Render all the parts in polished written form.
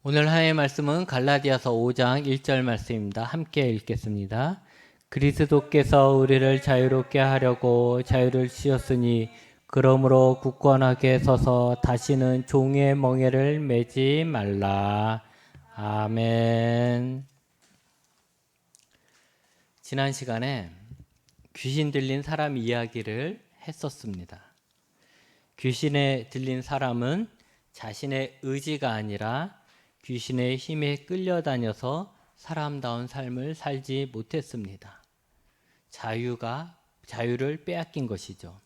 오늘 하나님의 말씀은 갈라디아서 5장 1절 말씀입니다. 함께 읽겠습니다. 그리스도께서 우리를 자유롭게 하려고 자유를 주셨으니 그러므로 굳건하게 서서 다시는 종의 멍에를 매지 말라. 아멘. 지난 시간에 귀신 들린 사람 이야기를 했었습니다. 귀신에 들린 사람은 자신의 의지가 아니라 귀신의 힘에 끌려다녀서 사람다운 삶을 살지 못했습니다. 자유를 빼앗긴 것이죠.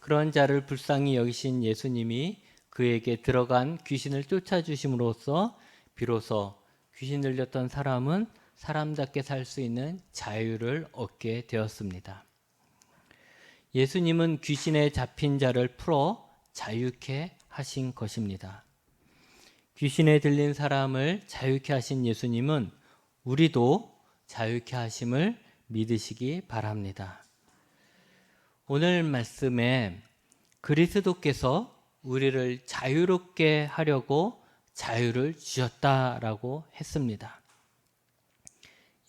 그런 자를 불쌍히 여기신 예수님이 그에게 들어간 귀신을 쫓아주심으로써 비로소 귀신 들렸던 사람은 사람답게 살 수 있는 자유를 얻게 되었습니다. 예수님은 귀신에 잡힌 자를 풀어 자유케 하신 것입니다. 귀신에 들린 사람을 자유케 하신 예수님은 우리도 자유케 하심을 믿으시기 바랍니다. 오늘 말씀에 그리스도께서 우리를 자유롭게 하려고 자유를 주셨다라고 했습니다.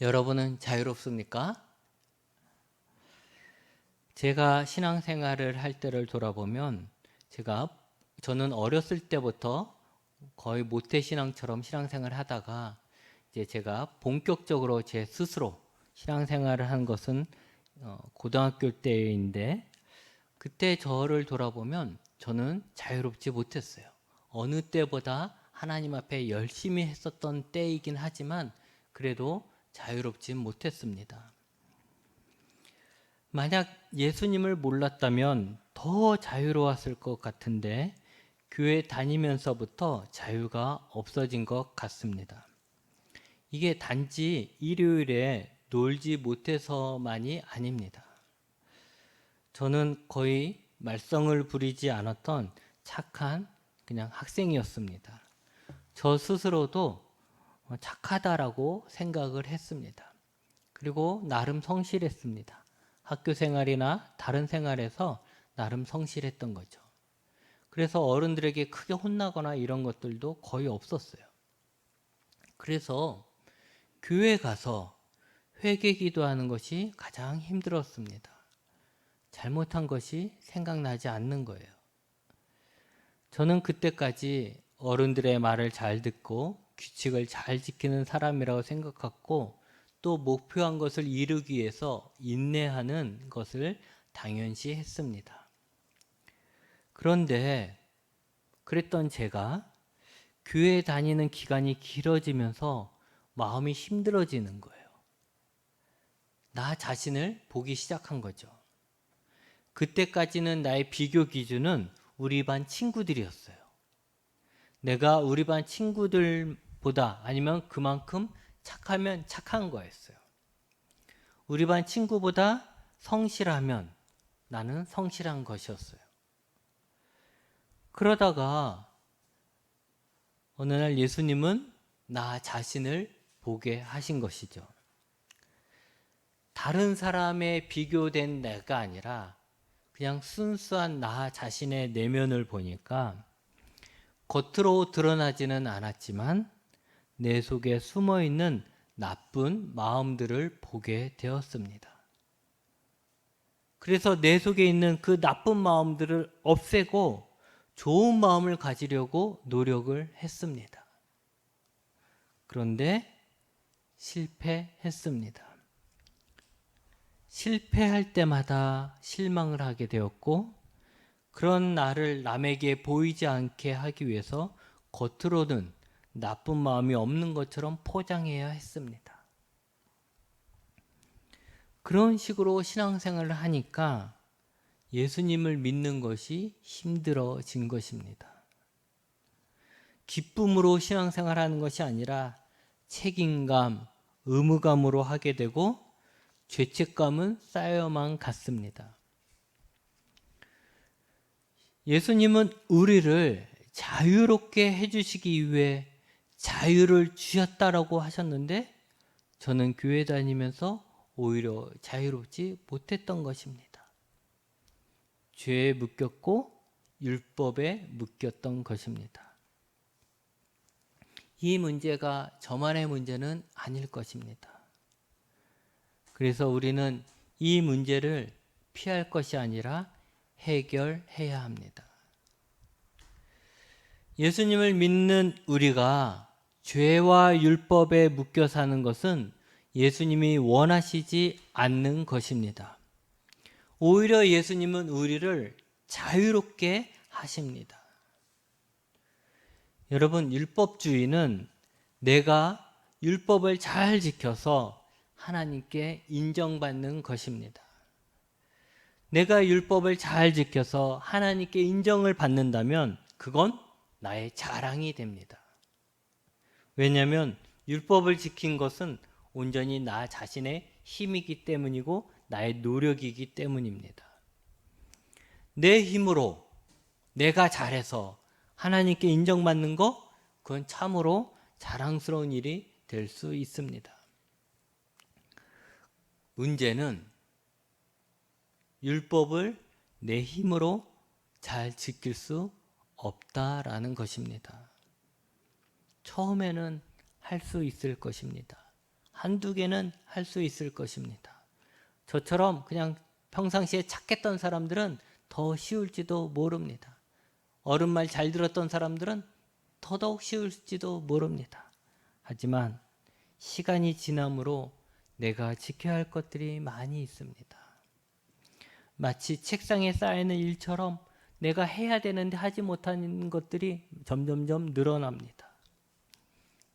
여러분은 자유롭습니까? 제가 신앙생활을 할 때를 돌아보면 저는 어렸을 때부터 거의 모태신앙처럼 신앙생활을 하다가 이제 제가 본격적으로 제 스스로 신앙생활을 한 것은 고등학교 때인데, 그때 저를 돌아보면 저는 자유롭지 못했어요. 어느 때보다 하나님 앞에 열심히 했었던 때이긴 하지만 그래도 자유롭지 못했습니다. 만약 예수님을 몰랐다면 더 자유로웠을 것 같은데 교회 다니면서부터 자유가 없어진 것 같습니다. 이게 단지 일요일에 놀지 못해서만이 아닙니다. 저는 거의 말썽을 부리지 않았던 착한 그냥 학생이었습니다. 저 스스로도 착하다라고 생각을 했습니다. 그리고 나름 성실했습니다. 학교 생활이나 다른 생활에서 나름 성실했던 거죠. 그래서 어른들에게 크게 혼나거나 이런 것들도 거의 없었어요. 그래서 교회 가서 회개 기도하는 것이 가장 힘들었습니다. 잘못한 것이 생각나지 않는 거예요. 저는 그때까지 어른들의 말을 잘 듣고 규칙을 잘 지키는 사람이라고 생각했고, 또 목표한 것을 이루기 위해서 인내하는 것을 당연시 했습니다. 그런데 그랬던 제가 교회 다니는 기간이 길어지면서 마음이 힘들어지는 거예요. 나 자신을 보기 시작한 거죠. 그때까지는 나의 비교 기준은 우리 반 친구들이었어요. 내가 우리 반 친구들보다 아니면 그만큼 착하면 착한 거였어요. 우리 반 친구보다 성실하면 나는 성실한 것이었어요. 그러다가 어느 날 예수님은 나 자신을 보게 하신 것이죠. 다른 사람에 비교된 내가 아니라 그냥 순수한 나 자신의 내면을 보니까 겉으로 드러나지는 않았지만 내 속에 숨어있는 나쁜 마음들을 보게 되었습니다. 그래서 내 속에 있는 그 나쁜 마음들을 없애고 좋은 마음을 가지려고 노력을 했습니다. 그런데 실패했습니다. 실패할 때마다 실망을 하게 되었고, 그런 나를 남에게 보이지 않게 하기 위해서 겉으로는 나쁜 마음이 없는 것처럼 포장해야 했습니다. 그런 식으로 신앙생활을 하니까 예수님을 믿는 것이 힘들어진 것입니다. 기쁨으로 신앙생활하는 것이 아니라 책임감, 의무감으로 하게 되고 죄책감은 쌓여만 갔습니다. 예수님은 우리를 자유롭게 해주시기 위해 자유를 주셨다라고 하셨는데 저는 교회 다니면서 오히려 자유롭지 못했던 것입니다. 죄에 묶였고 율법에 묶였던 것입니다. 이 문제가 저만의 문제는 아닐 것입니다. 그래서 우리는 이 문제를 피할 것이 아니라 해결해야 합니다. 예수님을 믿는 우리가 죄와 율법에 묶여 사는 것은 예수님이 원하시지 않는 것입니다. 오히려 예수님은 우리를 자유롭게 하십니다. 여러분, 율법주의는 내가 율법을 잘 지켜서 하나님께 인정받는 것입니다. 내가 율법을 잘 지켜서 하나님께 인정을 받는다면 그건 나의 자랑이 됩니다. 왜냐하면 율법을 지킨 것은 온전히 나 자신의 힘이기 때문이고 나의 노력이기 때문입니다. 내 힘으로 내가 잘해서 하나님께 인정받는 거, 그건 참으로 자랑스러운 일이 될 수 있습니다. 문제는 율법을 내 힘으로 잘 지킬 수 없다라는 것입니다. 처음에는 할 수 있을 것입니다. 한두 개는 할 수 있을 것입니다. 저처럼 그냥 평상시에 착했던 사람들은 더 쉬울지도 모릅니다. 어른 말 잘 들었던 사람들은 더더욱 쉬울지도 모릅니다. 하지만 시간이 지남으로 내가 지켜야 할 것들이 많이 있습니다. 마치 책상에 쌓이는 일처럼 내가 해야 되는데 하지 못하는 것들이 점점점 늘어납니다.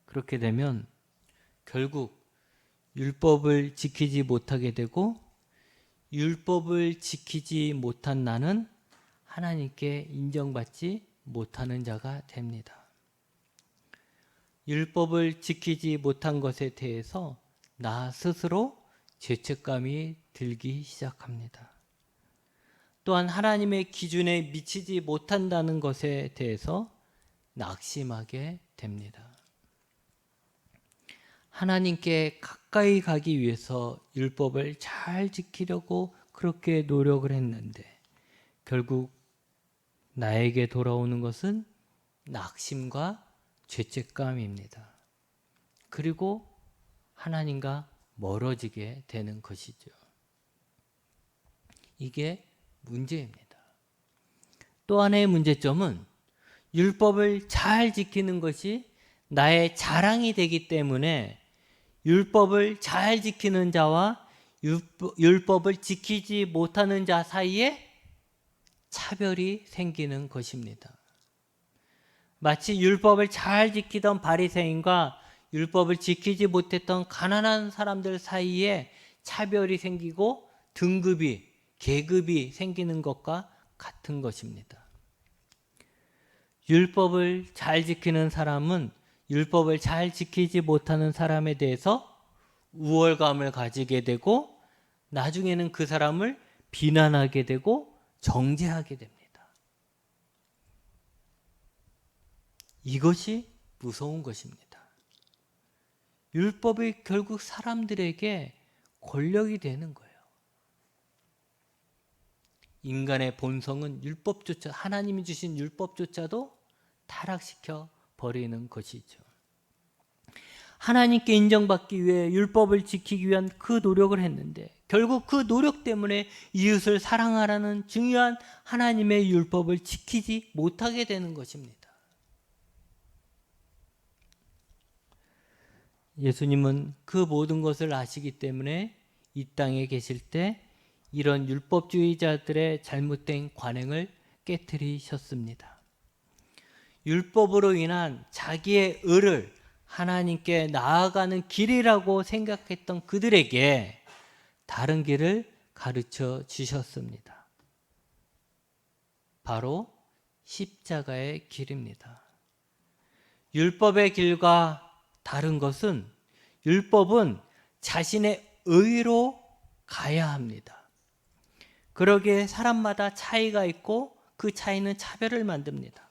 그렇게 되면 결국 율법을 지키지 못하게 되고, 율법을 지키지 못한 나는 하나님께 인정받지 못하는 자가 됩니다. 율법을 지키지 못한 것에 대해서 나 스스로 죄책감이 들기 시작합니다. 또한 하나님의 기준에 미치지 못한다는 것에 대해서 낙심하게 됩니다. 하나님께 가까이 가기 위해서 율법을 잘 지키려고 그렇게 노력을 했는데 결국 나에게 돌아오는 것은 낙심과 죄책감입니다. 그리고 하나님과 멀어지게 되는 것이죠. 이게 문제입니다. 또 하나의 문제점은 율법을 잘 지키는 것이 나의 자랑이 되기 때문에 율법을 잘 지키는 자와 율법을 지키지 못하는 자 사이에 차별이 생기는 것입니다. 마치 율법을 잘 지키던 바리새인과 율법을 지키지 못했던 가난한 사람들 사이에 차별이 생기고 등급이, 계급이 생기는 것과 같은 것입니다. 율법을 잘 지키는 사람은 율법을 잘 지키지 못하는 사람에 대해서 우월감을 가지게 되고 나중에는 그 사람을 비난하게 되고 정죄하게 됩니다. 이것이 무서운 것입니다. 율법이 결국 사람들에게 권력이 되는 거예요. 인간의 본성은 율법조차, 하나님이 주신 율법조차도 타락시켜 버리는 것이죠. 하나님께 인정받기 위해 율법을 지키기 위한 그 노력을 했는데 결국 그 노력 때문에 이웃을 사랑하라는 중요한 하나님의 율법을 지키지 못하게 되는 것입니다. 예수님은 그 모든 것을 아시기 때문에 이 땅에 계실 때 이런 율법주의자들의 잘못된 관행을 깨트리셨습니다. 율법으로 인한 자기의 의를 하나님께 나아가는 길이라고 생각했던 그들에게 다른 길을 가르쳐 주셨습니다. 바로 십자가의 길입니다. 율법의 길과 다른 것은 율법은 자신의 의로 가야 합니다. 그러기에 사람마다 차이가 있고 그 차이는 차별을 만듭니다.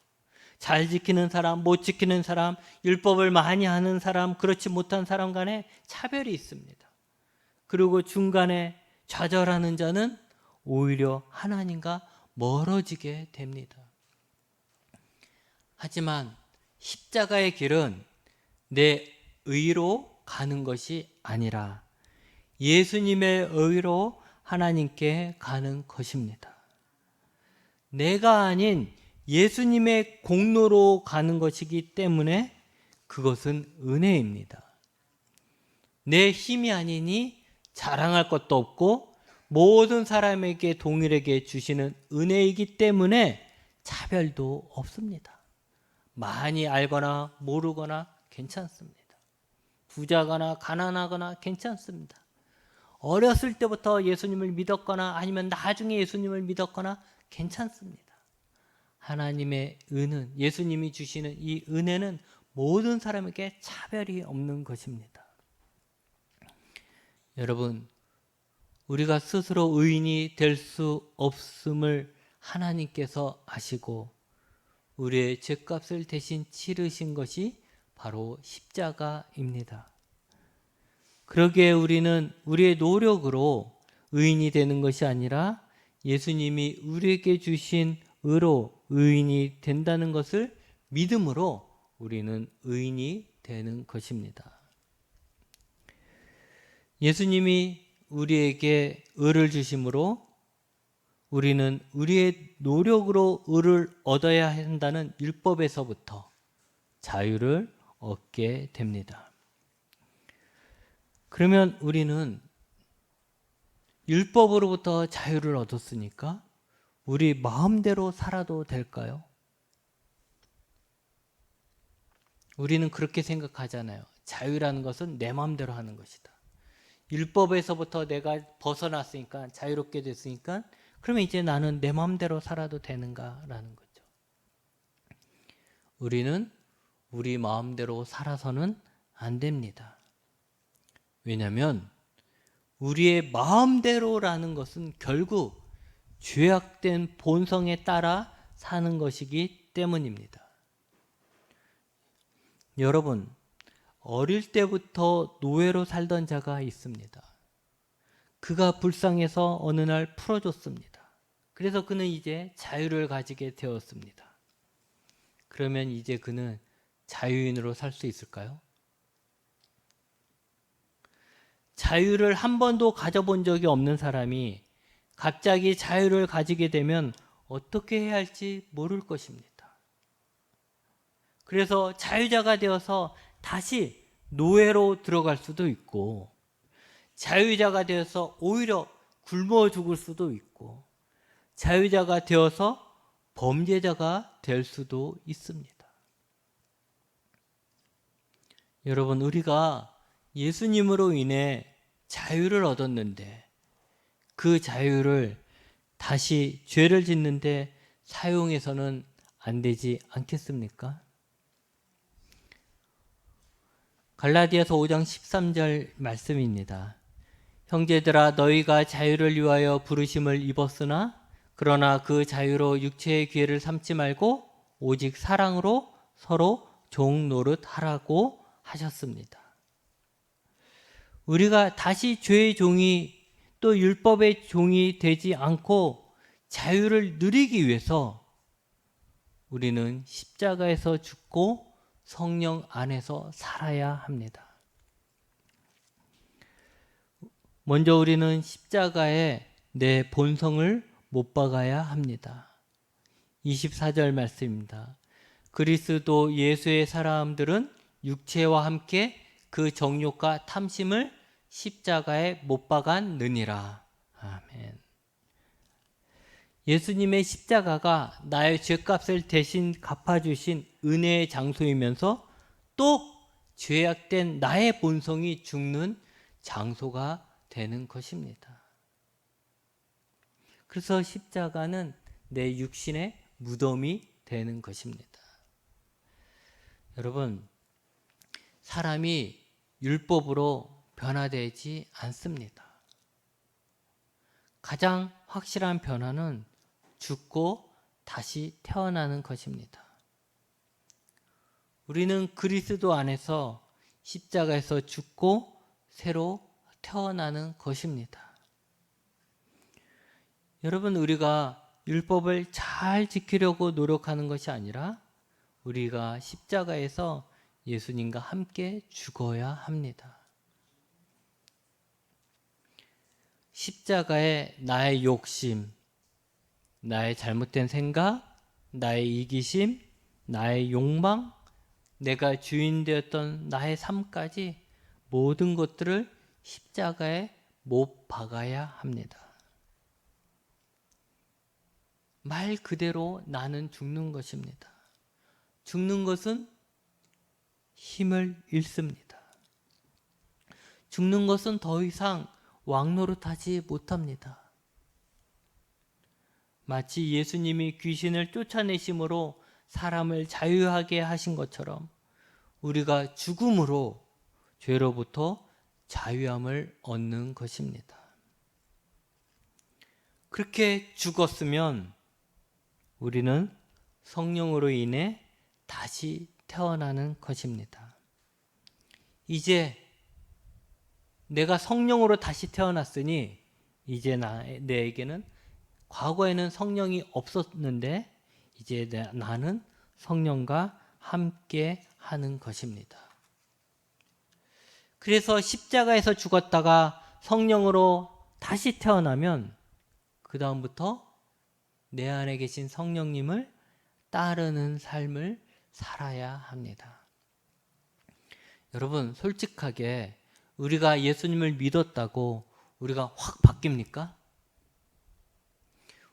잘 지키는 사람, 못 지키는 사람, 율법을 많이 하는 사람, 그렇지 못한 사람 간에 차별이 있습니다. 그리고 중간에 좌절하는 자는 오히려 하나님과 멀어지게 됩니다. 하지만 십자가의 길은 내 의로 가는 것이 아니라 예수님의 의로 하나님께 가는 것입니다. 내가 아닌 예수님의 공로로 가는 것이기 때문에 그것은 은혜입니다. 내 힘이 아니니 자랑할 것도 없고 모든 사람에게 동일하게 주시는 은혜이기 때문에 차별도 없습니다. 많이 알거나 모르거나 괜찮습니다. 부자거나 가난하거나 괜찮습니다. 어렸을 때부터 예수님을 믿었거나 아니면 나중에 예수님을 믿었거나 괜찮습니다. 하나님의 은은, 예수님이 주시는 이 은혜는 모든 사람에게 차별이 없는 것입니다. 여러분, 우리가 스스로 의인이 될 수 없음을 하나님께서 아시고 우리의 죄값을 대신 치르신 것이 바로 십자가입니다. 그러기에 우리는 우리의 노력으로 의인이 되는 것이 아니라 예수님이 우리에게 주신 의로 의인이 된다는 것을 믿음으로 우리는 의인이 되는 것입니다. 예수님이 우리에게 의를 주심으로 우리는 우리의 노력으로 의를 얻어야 한다는 율법에서부터 자유를 얻게 됩니다. 그러면 우리는 율법으로부터 자유를 얻었으니까 우리 마음대로 살아도 될까요? 우리는 그렇게 생각하잖아요. 자유라는 것은 내 마음대로 하는 것이다. 율법에서부터 내가 벗어났으니까, 자유롭게 됐으니까 그러면 이제 나는 내 마음대로 살아도 되는가라는 거죠. 우리는 우리 마음대로 살아서는 안 됩니다. 왜냐하면 우리의 마음대로라는 것은 결국 죄악된 본성에 따라 사는 것이기 때문입니다. 여러분, 어릴 때부터 노예로 살던 자가 있습니다. 그가 불쌍해서 어느 날 풀어줬습니다. 그래서 그는 이제 자유를 가지게 되었습니다. 그러면 이제 그는 자유인으로 살 수 있을까요? 자유를 한 번도 가져본 적이 없는 사람이 갑자기 자유를 가지게 되면 어떻게 해야 할지 모를 것입니다. 그래서 자유자가 되어서 다시 노예로 들어갈 수도 있고, 자유자가 되어서 오히려 굶어 죽을 수도 있고, 자유자가 되어서 범죄자가 될 수도 있습니다. 여러분, 우리가 예수님으로 인해 자유를 얻었는데 그 자유를 다시 죄를 짓는데 사용해서는 안 되지 않겠습니까? 갈라디아서 5장 13절 말씀입니다. 형제들아, 너희가 자유를 위하여 부르심을 입었으나 그러나 그 자유로 육체의 기회를 삼지 말고 오직 사랑으로 서로 종 노릇하라고 하셨습니다. 우리가 다시 죄의 종이 또 율법의 종이 되지 않고 자유를 누리기 위해서 우리는 십자가에서 죽고 성령 안에서 살아야 합니다. 먼저 우리는 십자가에 내 본성을 못 박아야 합니다. 24절 말씀입니다. 그리스도 예수의 사람들은 육체와 함께 그 정욕과 탐심을 십자가에 못 박았느니라. 아멘. 예수님의 십자가가 나의 죄값을 대신 갚아주신 은혜의 장소이면서 또 죄악된 나의 본성이 죽는 장소가 되는 것입니다. 그래서 십자가는 내 육신의 무덤이 되는 것입니다. 여러분, 사람이 율법으로 변화되지 않습니다. 가장 확실한 변화는 죽고 다시 태어나는 것입니다. 우리는 그리스도 안에서 십자가에서 죽고 새로 태어나는 것입니다. 여러분, 우리가 율법을 잘 지키려고 노력하는 것이 아니라 우리가 십자가에서 예수님과 함께 죽어야 합니다. 십자가에 나의 욕심, 나의 잘못된 생각, 나의 이기심, 나의 욕망, 내가 주인 되었던 나의 삶까지 모든 것들을 십자가에 못 박아야 합니다. 말 그대로 나는 죽는 것입니다. 죽는 것은 힘을 잃습니다. 죽는 것은 더 이상 왕노릇하지 못합니다. 마치 예수님이 귀신을 쫓아내심으로 사람을 자유하게 하신 것처럼 우리가 죽음으로 죄로부터 자유함을 얻는 것입니다. 그렇게 죽었으면 우리는 성령으로 인해 다시 태어나는 것입니다. 이제 내가 성령으로 다시 태어났으니 이제 내에게는 과거에는 성령이 없었는데 이제 나는 성령과 함께 하는 것입니다. 그래서 십자가에서 죽었다가 성령으로 다시 태어나면 그 다음부터 내 안에 계신 성령님을 따르는 삶을 살아야 합니다. 여러분, 솔직하게 우리가 예수님을 믿었다고 우리가 확 바뀝니까?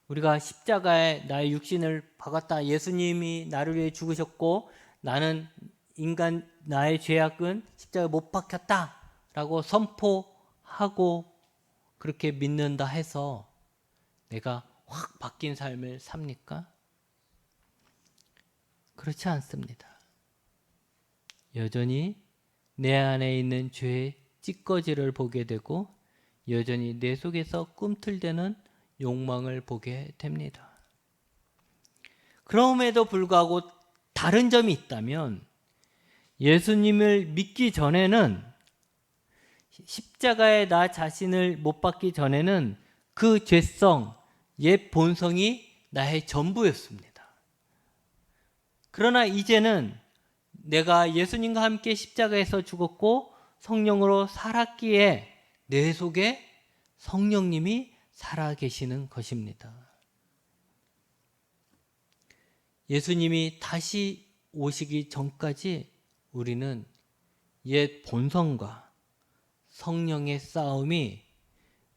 우리가 십자가에 나의 육신을 박았다. 예수님이 나를 위해 죽으셨고 나는 인간 나의 죄악은 십자가에 못 박혔다 라고 선포하고 그렇게 믿는다 해서 내가 확 바뀐 삶을 삽니까? 그렇지 않습니다. 여전히 내 안에 있는 죄의 찌꺼기를 보게 되고 여전히 내 속에서 꿈틀대는 욕망을 보게 됩니다. 그럼에도 불구하고 다른 점이 있다면 예수님을 믿기 전에는 십자가에 나 자신을 못 박기 전에는 그 죄성, 옛 본성이 나의 전부였습니다. 그러나 이제는 내가 예수님과 함께 십자가에서 죽었고 성령으로 살았기에 내 속에 성령님이 살아계시는 것입니다. 예수님이 다시 오시기 전까지 우리는 옛 본성과 성령의 싸움이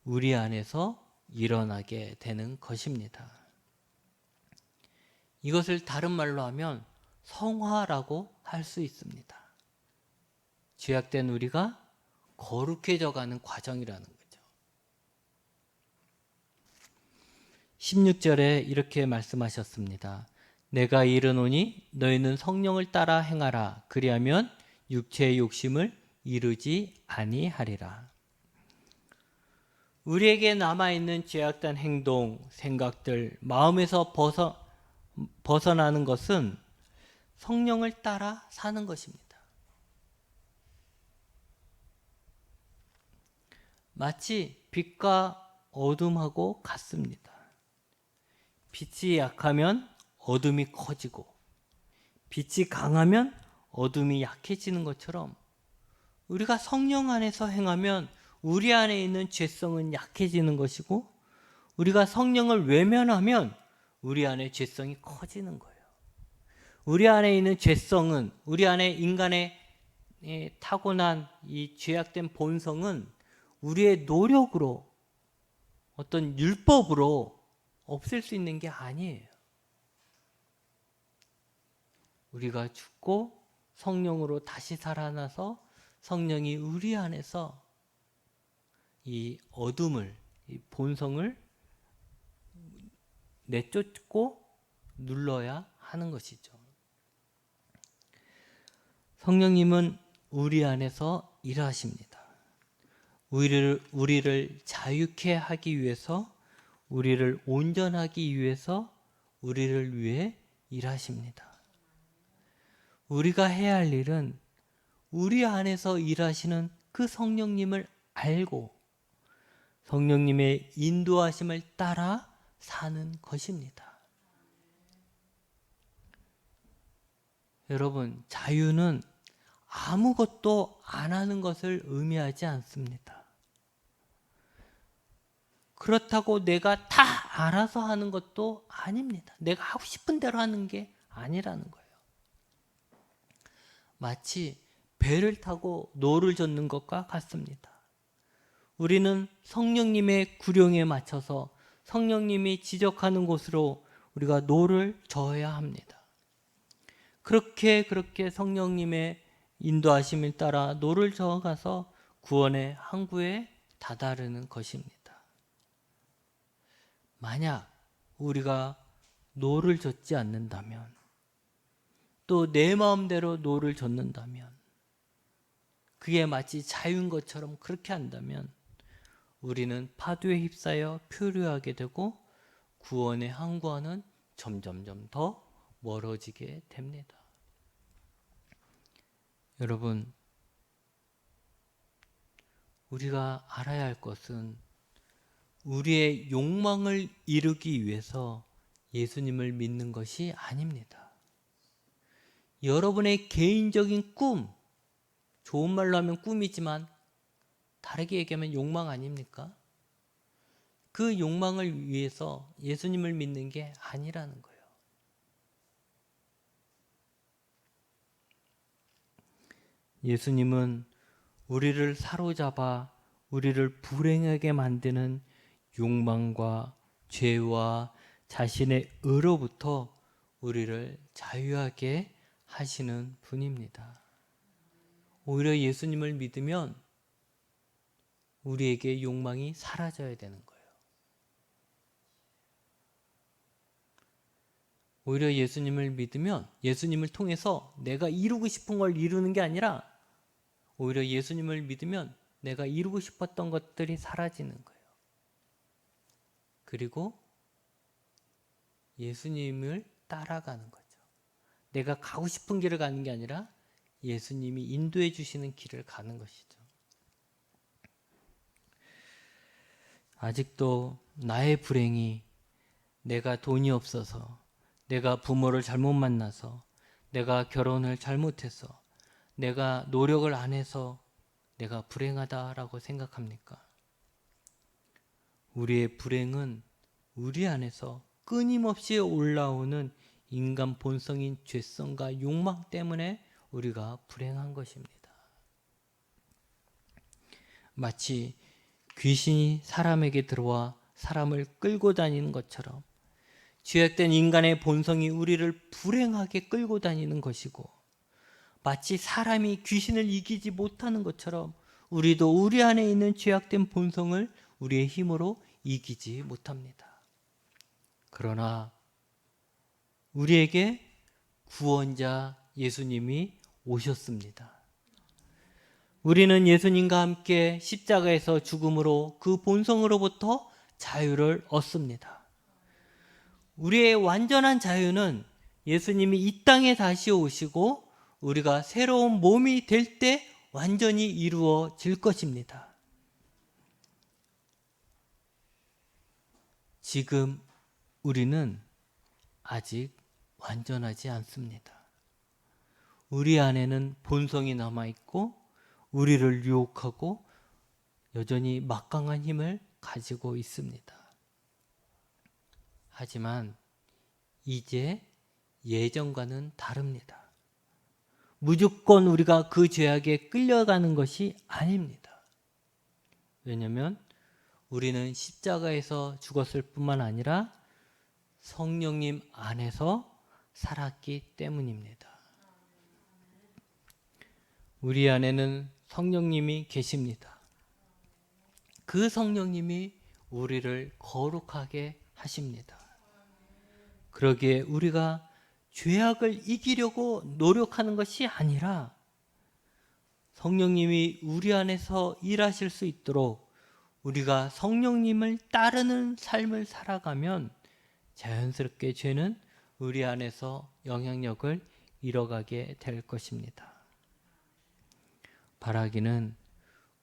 우리 안에서 일어나게 되는 것입니다. 이것을 다른 말로 하면 성화라고 할 수 있습니다. 죄악된 우리가 거룩해져 가는 과정이라는 거죠. 16절에 이렇게 말씀하셨습니다. 내가 이르노니 너희는 성령을 따라 행하라. 그리하면 육체의 욕심을 이루지 아니하리라. 우리에게 남아있는 죄악된 행동, 생각들, 마음에서 벗어나는 것은 성령을 따라 사는 것입니다. 마치 빛과 어둠하고 같습니다. 빛이 약하면 어둠이 커지고 빛이 강하면 어둠이 약해지는 것처럼 우리가 성령 안에서 행하면 우리 안에 있는 죄성은 약해지는 것이고 우리가 성령을 외면하면 우리 안에 죄성이 커지는 거예요. 우리 안에 있는 죄성은 우리 안에 인간의 타고난 이 죄악된 본성은 우리의 노력으로 어떤 율법으로 없앨 수 있는 게 아니에요. 우리가 죽고 성령으로 다시 살아나서 성령이 우리 안에서 이 어둠을, 이 본성을 내쫓고 눌러야 하는 것이죠. 성령님은 우리 안에서 일하십니다. 우리를 자유케 하기 위해서, 우리를 온전하기 위해서, 우리를 위해 일하십니다. 우리가 해야 할 일은 우리 안에서 일하시는 그 성령님을 알고 성령님의 인도하심을 따라 사는 것입니다. 여러분, 자유는 아무것도 안 하는 것을 의미하지 않습니다. 그렇다고 내가 다 알아서 하는 것도 아닙니다. 내가 하고 싶은 대로 하는 게 아니라는 거예요. 마치 배를 타고 노를 젓는 것과 같습니다. 우리는 성령님의 구령에 맞춰서 성령님이 지적하는 곳으로 우리가 노를 저어야 합니다. 그렇게 성령님의 인도하심을 따라 노를 저어가서 구원의 항구에 다다르는 것입니다. 만약 우리가 노를 젓지 않는다면, 또 내 마음대로 노를 젓는다면, 그게 마치 자유인 것처럼 그렇게 한다면 우리는 파도에 휩싸여 표류하게 되고 구원의 항구와는 점점점 더 멀어지게 됩니다. 여러분, 우리가 알아야 할 것은 우리의 욕망을 이루기 위해서 예수님을 믿는 것이 아닙니다. 여러분의 개인적인 꿈, 좋은 말로 하면 꿈이지만 다르게 얘기하면 욕망 아닙니까? 그 욕망을 위해서 예수님을 믿는 게 아니라는 거예요. 예수님은 우리를 사로잡아 우리를 불행하게 만드는 욕망과 죄와 자신의 의로부터 우리를 자유하게 하시는 분입니다. 오히려 예수님을 믿으면 우리에게 욕망이 사라져야 되는 거예요. 오히려 예수님을 믿으면 예수님을 통해서 내가 이루고 싶은 걸 이루는 게 아니라 오히려 예수님을 믿으면 내가 이루고 싶었던 것들이 사라지는 거예요. 그리고 예수님을 따라가는 거죠. 내가 가고 싶은 길을 가는 게 아니라 예수님이 인도해 주시는 길을 가는 것이죠. 아직도 나의 불행이 내가 돈이 없어서, 내가 부모를 잘못 만나서, 내가 결혼을 잘못해서, 내가 노력을 안 해서 내가 불행하다라고 생각합니까? 우리의 불행은 우리 안에서 끊임없이 올라오는 인간 본성인 죄성과 욕망 때문에 우리가 불행한 것입니다. 마치 귀신이 사람에게 들어와 사람을 끌고 다니는 것처럼 죄악된 인간의 본성이 우리를 불행하게 끌고 다니는 것이고, 마치 사람이 귀신을 이기지 못하는 것처럼 우리도 우리 안에 있는 죄악된 본성을 우리의 힘으로 이기지 못합니다. 그러나 우리에게 구원자 예수님이 오셨습니다. 우리는 예수님과 함께 십자가에서 죽음으로 그 본성으로부터 자유를 얻습니다. 우리의 완전한 자유는 예수님이 이 땅에 다시 오시고 우리가 새로운 몸이 될 때 완전히 이루어질 것입니다. 지금 우리는 아직 완전하지 않습니다. 우리 안에는 본성이 남아있고 우리를 유혹하고 여전히 막강한 힘을 가지고 있습니다. 하지만 이제 예전과는 다릅니다. 무조건 우리가 그 죄악에 끌려가는 것이 아닙니다. 왜냐하면 우리는 십자가에서 죽었을 뿐만 아니라 성령님 안에서 살았기 때문입니다. 우리 안에는 성령님이 계십니다. 그 성령님이 우리를 거룩하게 하십니다. 그러기에 우리가 죄악을 이기려고 노력하는 것이 아니라 성령님이 우리 안에서 일하실 수 있도록 우리가 성령님을 따르는 삶을 살아가면 자연스럽게 죄는 우리 안에서 영향력을 잃어가게 될 것입니다. 바라기는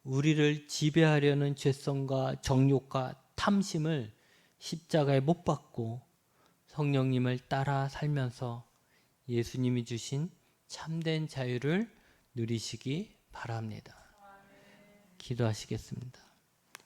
우리를 지배하려는 죄성과 정욕과 탐심을 십자가에 못 박고 성령님을 따라 살면서 예수님이 주신 참된 자유를 누리시기 바랍니다. 기도하시겠습니다.